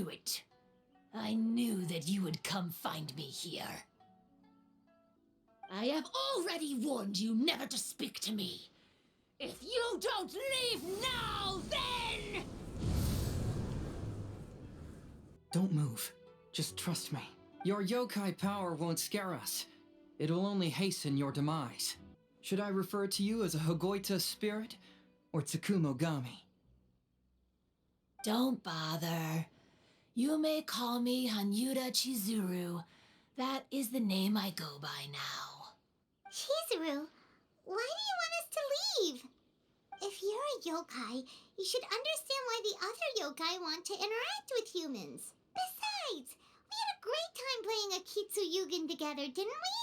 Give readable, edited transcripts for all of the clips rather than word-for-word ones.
knew it. I knew that you would come find me here. I have already warned you never to speak to me. If you don't leave now, then... Don't move. Just trust me. Your yokai power won't scare us. It'll only hasten your demise. Should I refer to you as a Hagoita spirit or Tsukumogami? Don't bother. You may call me Hanyuda Chizuru. That is the name I go by now. Chizuru, why do you want us to leave? If you're a yokai, you should understand why the other yokai want to interact with humans. Besides, we had a great time playing Akitsu Yugen together, didn't we?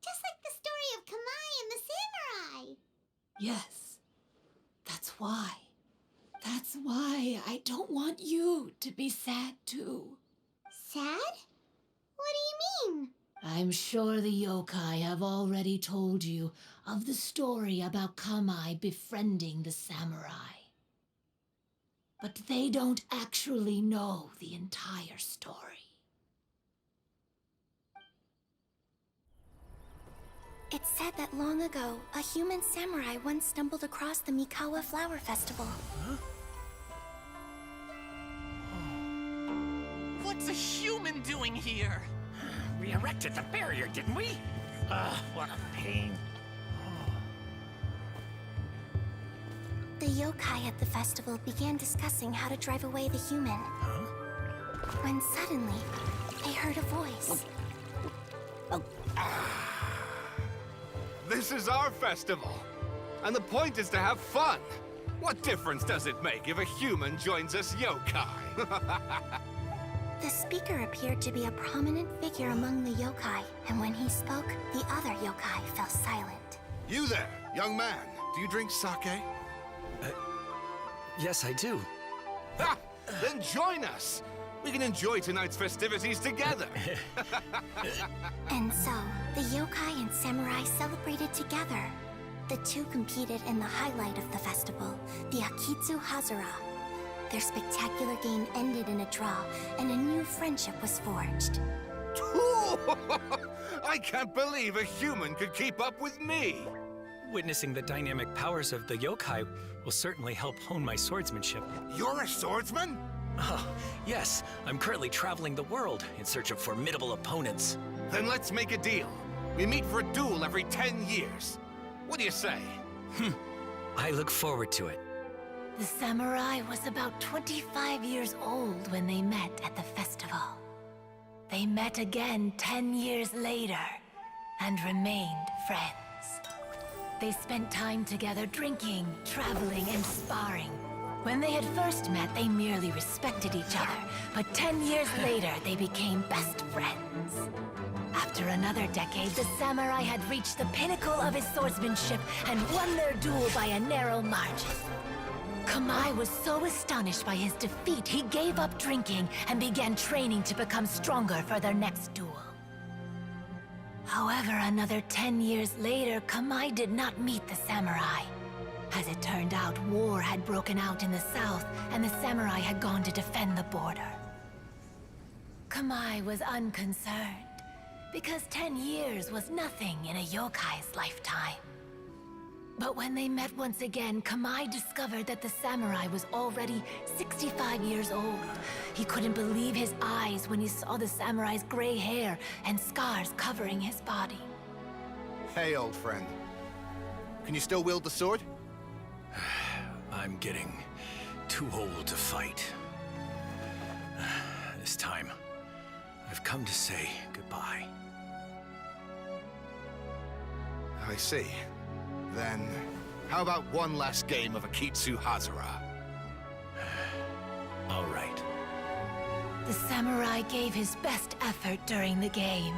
Just like the story of Kamai and the samurai. Yes, that's why. That's why I don't want you to be sad too. Sad? What do you mean? I'm sure the yokai have already told you of the story about Kamai befriending the samurai. But they don't actually know the entire story. It's said that long ago, a human samurai once stumbled across the Mikawa Flower Festival. Huh? What's a human doing here? We erected the barrier, didn't we? What a pain. The yokai at the festival began discussing how to drive away the human. Huh? When suddenly, they heard a voice. This is our festival, and the point is to have fun. What difference does it make if a human joins us yokai? The speaker appeared to be a prominent figure among the yokai, and when he spoke, the other yokai fell silent. You there, young man. Do you drink sake? Yes, I do. Ha! Then join us. We can enjoy tonight's festivities together. And so, the yokai and samurai celebrated together. The two competed in the highlight of the festival, the Akitsu Hazara. Their spectacular game ended in a draw, and a new friendship was forged. I can't believe a human could keep up with me. Witnessing the dynamic powers of the yokai will certainly help hone my swordsmanship. You're a swordsman? Oh, yes. I'm currently traveling the world in search of formidable opponents. Then let's make a deal. We meet for a duel every 10 years. What do you say? I look forward to it. The samurai was about 25 years old when they met at the festival. They met again 10 years later and remained friends. They spent time together drinking, traveling, and sparring. When they had first met, they merely respected each other, but 10 years later, they became best friends. After another decade, the samurai had reached the pinnacle of his swordsmanship and won their duel by a narrow margin. Kamai was so astonished by his defeat, he gave up drinking and began training to become stronger for their next duel. However, another 10 years later, Kamai did not meet the samurai. As it turned out, war had broken out in the south, and the samurai had gone to defend the border. Kamai was unconcerned, because 10 years was nothing in a yokai's lifetime. But when they met once again, Kamai discovered that the samurai was already 65 years old. He couldn't believe his eyes when he saw the samurai's gray hair and scars covering his body. Hey, old friend. Can you still wield the sword? I'm getting too old to fight. This time, I've come to say goodbye. I see. Then, how about one last game of Akitsu Hazara? All right. The samurai gave his best effort during the game,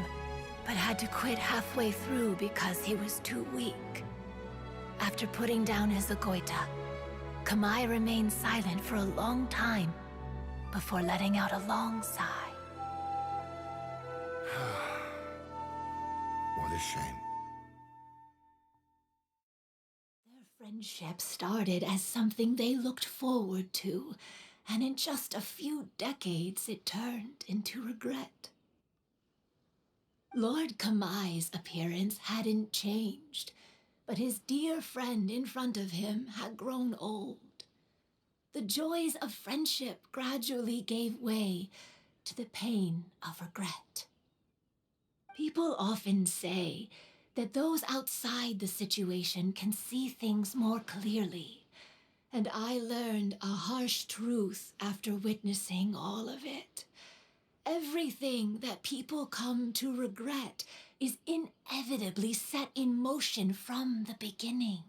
but had to quit halfway through because he was too weak. After putting down his Agoita, Kamai remained silent for a long time before letting out a long sigh. What a shame. Their friendship started as something they looked forward to, and in just a few decades it turned into regret. Lord Kamai's appearance hadn't changed, but his dear friend in front of him had grown old. The joys of friendship gradually gave way to the pain of regret. People often say that those outside the situation can see things more clearly, and I learned a harsh truth after witnessing all of it. Everything that people come to regret is inevitably set in motion from the beginning.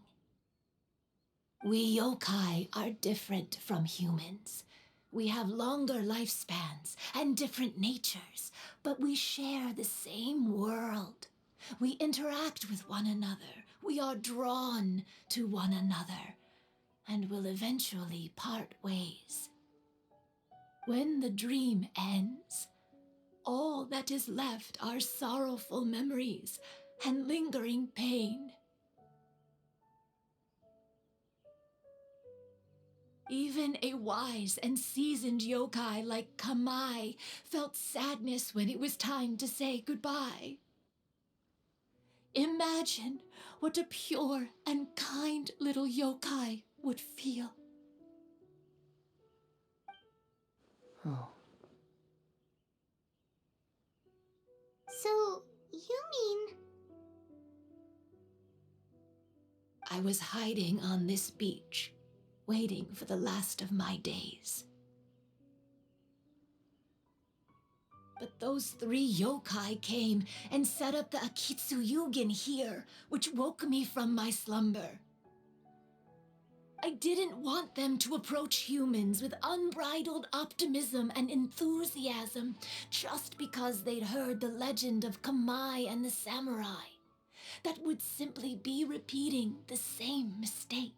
We yokai are different from humans. We have longer lifespans and different natures, but we share the same world. We interact with one another. We are drawn to one another, and will eventually part ways. When the dream ends, all that is left are sorrowful memories and lingering pain. Even a wise and seasoned yokai like Kamai felt sadness when it was time to say goodbye. Imagine what a pure and kind little yokai would feel. Oh. So, you mean... I was hiding on this beach, waiting for the last of my days. But those 3 yokai came and set up the Akitsu Yugen here, which woke me from my slumber. I didn't want them to approach humans with unbridled optimism and enthusiasm just because they'd heard the legend of Kamai and the samurai. That would simply be repeating the same mistake.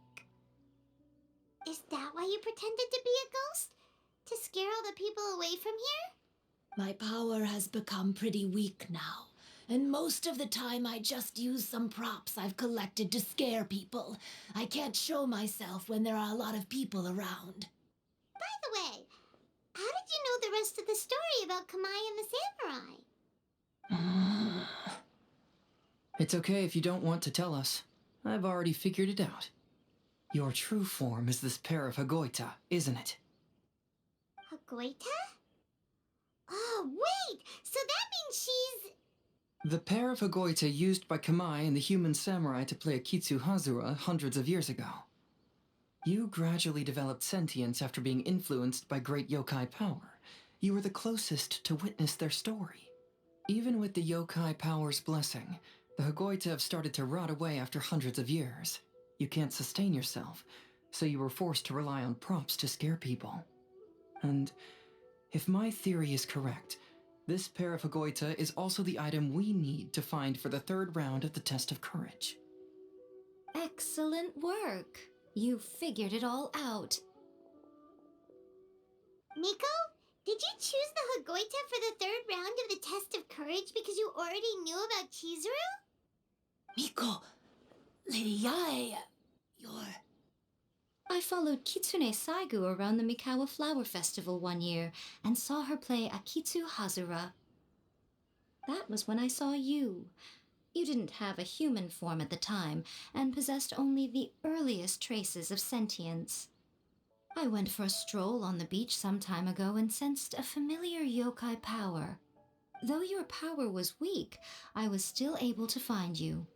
Is that why you pretended to be a ghost? To scare all the people away from here? My power has become pretty weak now, and most of the time I just use some props I've collected to scare people. I can't show myself when there are a lot of people around. By the way, how did you know the rest of the story about Kamai and the samurai? It's okay if you don't want to tell us. I've already figured it out. Your true form is this pair of Hagoita, isn't it? Hagoita? Oh, wait! So that means she's... The pair of Hagoita used by Kamai and the human samurai to play Akitsu Hazura hundreds of years ago. You gradually developed sentience after being influenced by great yokai power. You were the closest to witness their story. Even with the yokai power's blessing, the Hagoita have started to rot away after hundreds of years. You can't sustain yourself, so you were forced to rely on props to scare people. And if my theory is correct, this pair of Hagoita is also the item we need to find for the 3rd round of the test of courage. Excellent work. You figured it all out. Miko? Did you choose the Hagoita for the 3rd round of the test of courage because you already knew about Chizuru? Miko, Lady Yae, you're... I followed Kitsune Saigu around the Mikawa Flower Festival one year and saw her play Akitsu Hazura. That was when I saw you. You didn't have a human form at the time and possessed only the earliest traces of sentience. I went for a stroll on the beach some time ago and sensed a familiar yokai power. Though your power was weak, I was still able to find you.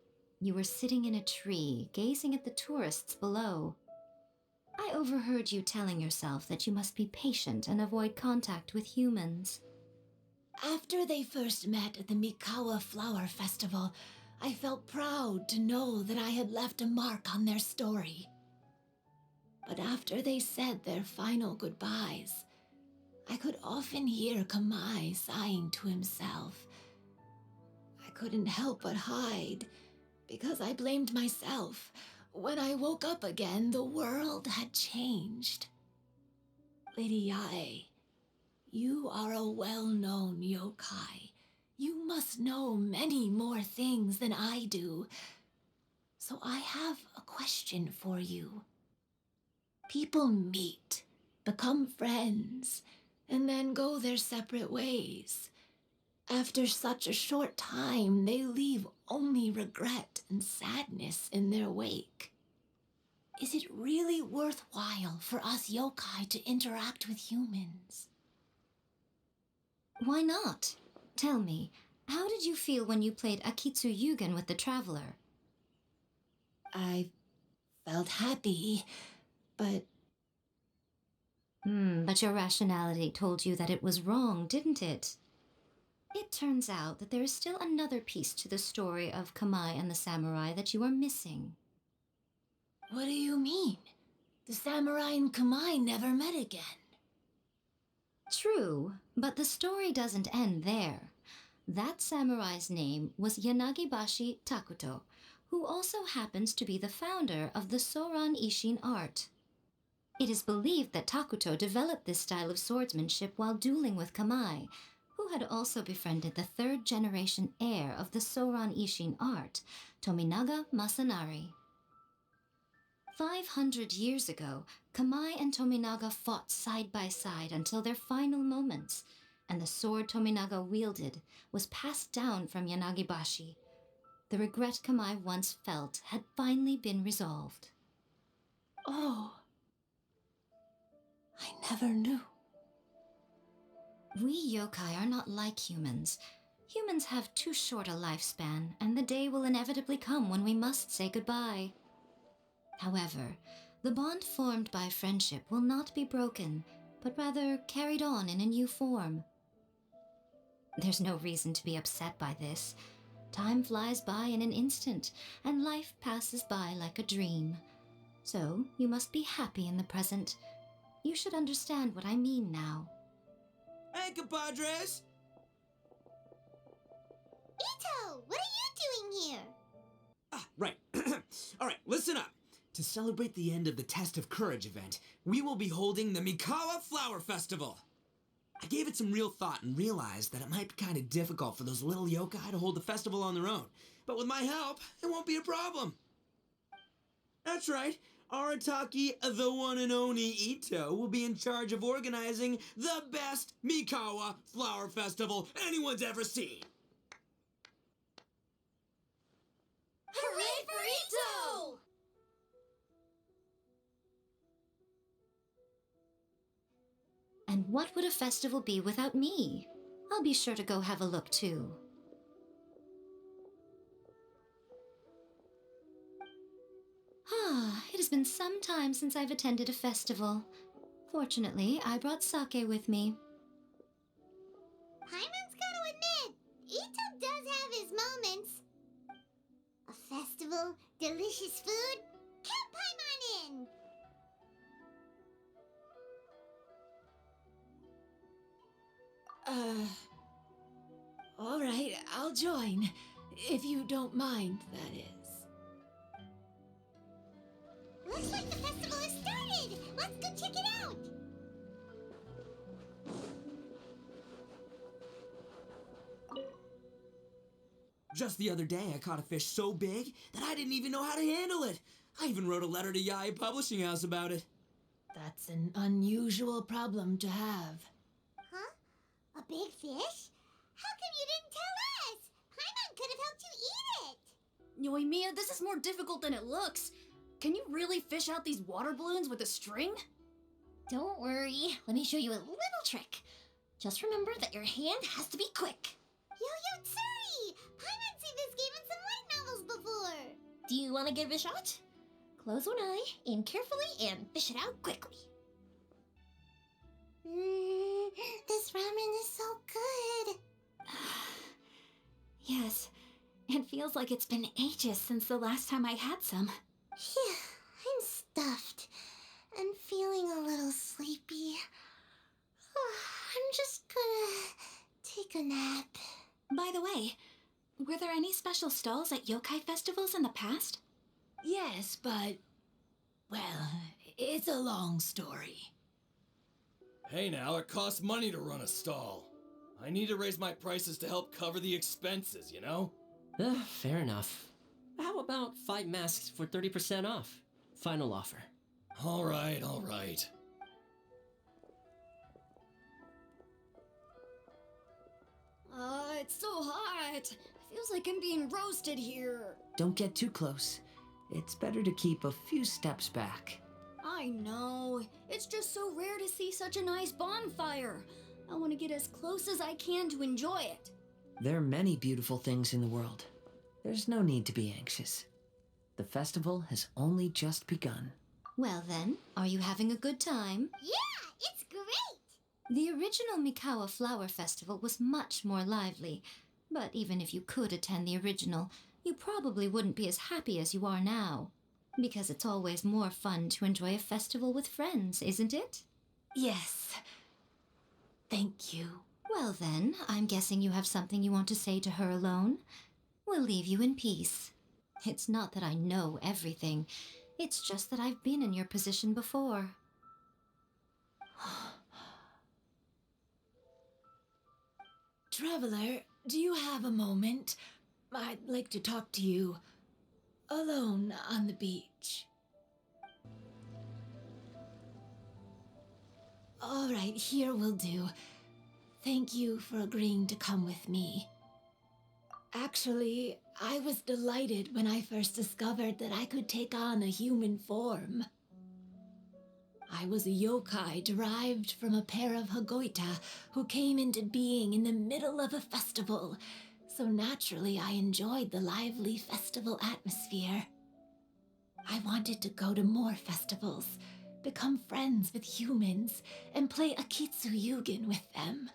You were sitting in a tree, gazing at the tourists below. I overheard you telling yourself that you must be patient and avoid contact with humans. After they first met at the Mikawa Flower Festival, I felt proud to know that I had left a mark on their story. But after they said their final goodbyes, I could often hear Kamai sighing to himself. I couldn't help but hide, because I blamed myself. When I woke up again, the world had changed. Lady Yae, you are a well-known yokai. You must know many more things than I do. So I have a question for you. People meet, become friends, and then go their separate ways. After such a short time, they leave only regret and sadness in their wake. Is it really worthwhile for us yokai to interact with humans? Why not? Tell me, how did you feel when you played Akitsu Yugen with the Traveler? I felt happy, but... But your rationality told you that it was wrong, didn't it? It turns out that there is still another piece to the story of Kamai and the samurai that you are missing. What do you mean? The samurai and Kamai never met again. True, but the story doesn't end there. That samurai's name was Yanagibashi Takuto, who also happens to be the founder of the Soran Ishin art. It is believed that Takuto developed this style of swordsmanship while dueling with Kamai, who had also befriended the third-generation heir of the Soran Ishin art, Tominaga Masanari. 500 years ago, Kamai and Tominaga fought side by side until their final moments, and the sword Tominaga wielded was passed down from Yanagibashi. The regret Kamai once felt had finally been resolved. Oh. I never knew. We yokai are not like humans. Humans have too short a lifespan, and the day will inevitably come when we must say goodbye. However, the bond formed by friendship will not be broken, but rather carried on in a new form. There's no reason to be upset by this. Time flies by in an instant, and life passes by like a dream. So, you must be happy in the present. You should understand what I mean now. Hey, compadres! Ito, what are you doing here? Ah, right. All right, listen up. To celebrate the end of the Test of Courage event, we will be holding the Mikawa Flower Festival. I gave it some real thought and realized that it might be kind of difficult for those little yokai to hold the festival on their own. But with my help, it won't be a problem. That's right. Arataki, the one and only Ito, will be in charge of organizing the best Mikawa Flower Festival anyone's ever seen. Hooray for Ito! And what would a festival be without me? I'll be sure to go have a look too. It has been some time since I've attended a festival. Fortunately, I brought sake with me. Paimon's gotta admit, Ito does have his moments. A festival, delicious food, count Paimon in! All right, I'll join. If you don't mind, that is. Looks like the festival has started! Let's go check it out! Just the other day, I caught a fish so big that I didn't even know how to handle it. I even wrote a letter to Yai Publishing House about it. That's an unusual problem to have. Huh? A big fish? How come you didn't tell us? Paimon could have helped you eat it! Yoimiya, this is more difficult than it looks. Can you really fish out these water balloons with a string? Don't worry, let me show you a little trick. Just remember that your hand has to be quick. Yo-Yo Tsuri! Paimon's seen this game in some light novels before! Do you want to give it a shot? Close one eye, aim carefully, and fish it out quickly. This ramen is so good! Yes, it feels like it's been ages since the last time I had some. Phew, I'm stuffed and feeling a little sleepy. I'm just gonna take a nap. By the way, were there any special stalls at yokai festivals in the past? Yes, but... well, it's a long story. Hey now, it costs money to run a stall. I need to raise my prices to help cover the expenses, you know? Fair enough. How about 5 masks for 30% off? Final offer. All right, all right. it's so hot. Feels like I'm being roasted here. Don't get too close. It's better to keep a few steps back. I know. It's just so rare to see such a nice bonfire. I want to get as close as I can to enjoy it. There are many beautiful things in the world. There's no need to be anxious. The festival has only just begun. Well then, are you having a good time? Yeah, it's great! The original Mikawa Flower Festival was much more lively, but even if you could attend the original, you probably wouldn't be as happy as you are now. Because it's always more fun to enjoy a festival with friends, isn't it? Yes. Thank you. Well then, I'm guessing you have something you want to say to her alone. We'll leave you in peace. It's not that I know everything. It's just that I've been in your position before. Traveler, do you have a moment? I'd like to talk to you. Alone on the beach. All right, here will do. Thank you for agreeing to come with me. Actually, I was delighted when I first discovered that I could take on a human form. I was a yokai derived from a pair of Hagoita who came into being in the middle of a festival, so naturally I enjoyed the lively festival atmosphere. I wanted to go to more festivals, become friends with humans, and play Akitsu Yugen with them.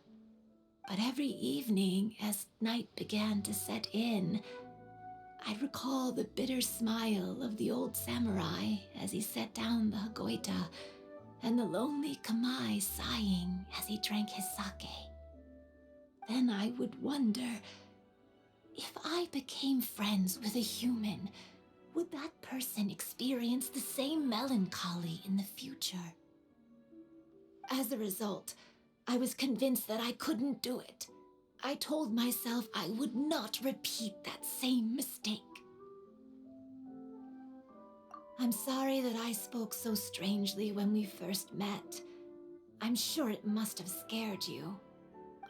But every evening, as night began to set in, I'd recall the bitter smile of the old samurai as he set down the Hagoita, and the lonely Kamai sighing as he drank his sake. Then I would wonder, if I became friends with a human, would that person experience the same melancholy in the future? As a result, I was convinced that I couldn't do it. I told myself I would not repeat that same mistake. I'm sorry that I spoke so strangely when we first met. I'm sure it must have scared you.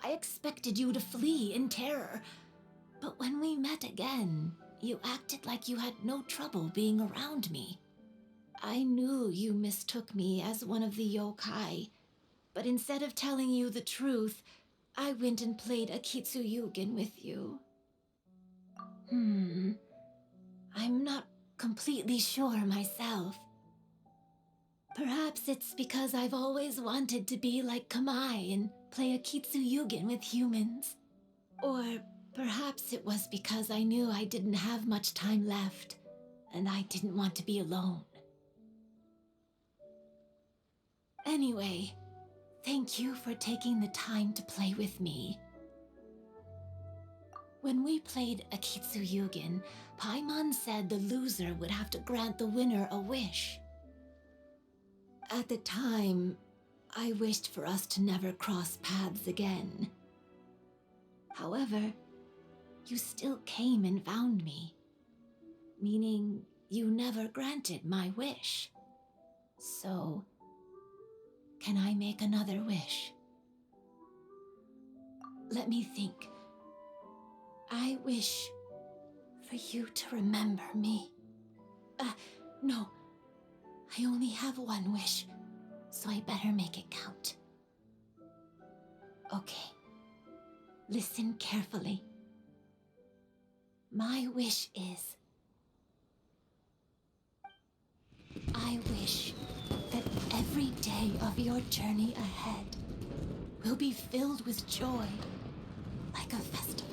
I expected you to flee in terror, but when we met again, you acted like you had no trouble being around me. I knew you mistook me as one of the yokai, but instead of telling you the truth, I went and played Akitsu Yugen with you. I'm not completely sure myself. Perhaps it's because I've always wanted to be like Kamai and play Akitsu Yugen with humans. Or perhaps it was because I knew I didn't have much time left, and I didn't want to be alone. Anyway, thank you for taking the time to play with me. When we played Akitsu Yugen, Paimon said the loser would have to grant the winner a wish. At the time, I wished for us to never cross paths again. However, you still came and found me, meaning you never granted my wish. So, can I make another wish? Let me think. I wish for you to remember me. No. I only have one wish, so I better make it count. Okay. Listen carefully. My wish is... I wish that every day of your journey ahead will be filled with joy, like a festival.